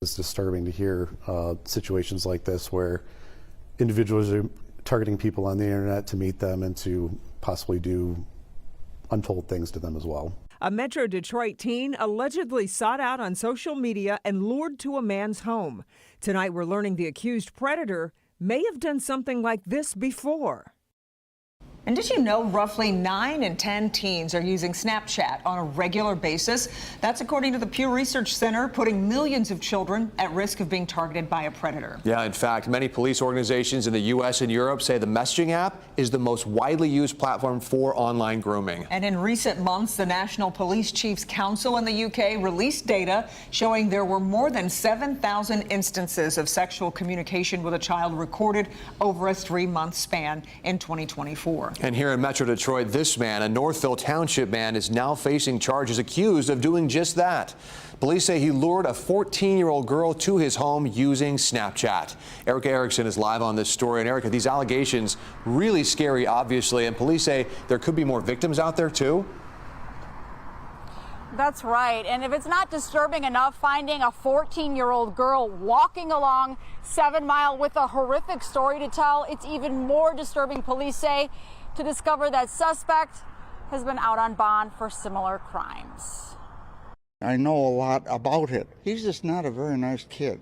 It's disturbing to hear situations like this where individuals are targeting people on the internet to meet them and to possibly do untold things to them as well. A Metro Detroit teen allegedly sought out on social media and lured to a man's home. Tonight we're learning the accused predator may have done something like this before. And did you know roughly 9 in 10 teens are using Snapchat on a regular basis? That's according to the Pew Research Center, putting millions of children at risk of being targeted by a predator. Yeah, in fact, many police organizations in the U.S. and Europe say the messaging app is the most widely used platform for online grooming. And in recent months, the National Police Chiefs Council in the UK released data showing there were more than 7,000 instances of sexual communication with a child recorded over a 3-month span in 2024. And here in Metro Detroit, this man, a Northville Township man, is now facing charges accused of doing just that. Police say he lured a 14-year-old girl to his home using Snapchat. Erica Erickson is live on this story. And Erica, these allegations really scary, obviously, and police say there could be more victims out there, too. That's right. And if it's not disturbing enough, finding a 14-year-old girl walking along 7 Mile with a horrific story to tell, it's even more disturbing, police say, to discover that suspect has been out on bond for similar crimes. I know a lot about it. He's just not a very nice kid.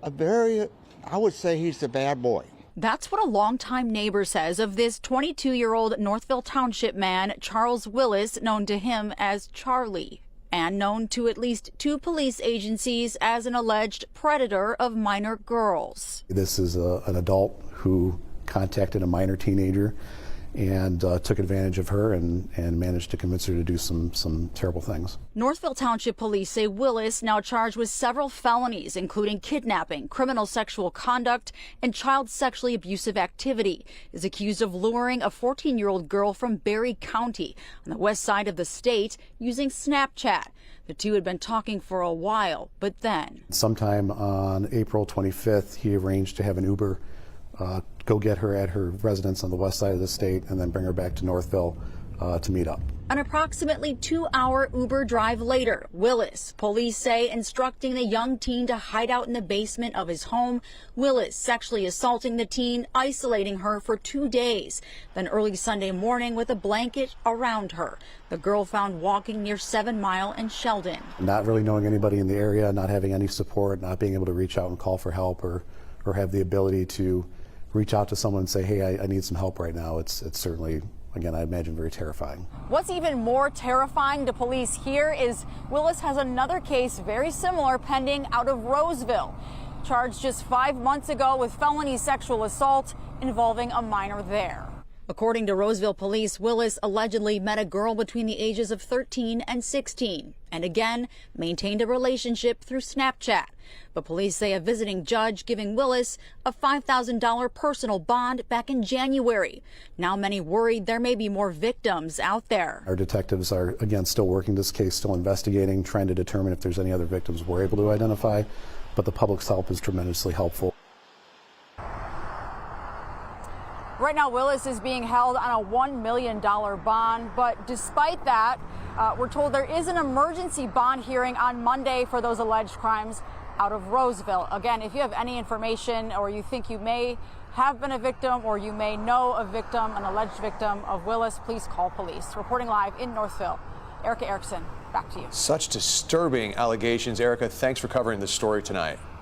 I would say he's a bad boy. That's what a longtime neighbor says of this 22-year-old Northville Township man, Charles Willis, known to him as Charlie, and known to at least 2 police agencies as an alleged predator of minor girls. This is an adult who contacted a minor teenager and took advantage of her and managed to convince her to do some terrible things. Northville Township Police say Willis, now charged with several felonies, including kidnapping, criminal sexual conduct, and child sexually abusive activity, is accused of luring a 14-year-old girl from Berry County on the west side of the state using Snapchat. The two had been talking for a while, but then sometime on April 25th, he arranged to have an Uber go get her at her residence on the west side of the state and then bring her back to Northville to meet up. An approximately 2-hour Uber drive later, Willis, police say, instructing the young teen to hide out in the basement of his home. Willis sexually assaulting the teen, isolating her for 2 days. Then early Sunday morning with a blanket around her. The girl found walking near 7 Mile and Sheldon. Not really knowing anybody in the area, not having any support, not being able to reach out and call for help or have the ability to reach out to someone and say, hey, I need some help right now. It's certainly, again, I imagine, very terrifying. What's even more terrifying to police here is Willis has another case very similar pending out of Roseville, charged just 5 months ago with felony sexual assault involving a minor there. According to Roseville police, Willis allegedly met a girl between the ages of 13 and 16 and again maintained a relationship through Snapchat. But police say a visiting judge giving Willis a $5,000 personal bond back in January. Now many worried there may be more victims out there. Our detectives are, again, still working this case, still investigating, trying to determine if there's any other victims we're able to identify. But the public's help is tremendously helpful. Right now, Willis is being held on a $1 million bond, but despite that, we're told there is an emergency bond hearing on Monday for those alleged crimes out of Roseville. Again, if you have any information or you think you may have been a victim or you may know a victim, an alleged victim of Willis, please call police. Reporting live in Northville, Erica Erickson, back to you. Such disturbing allegations. Erica, thanks for covering this story tonight.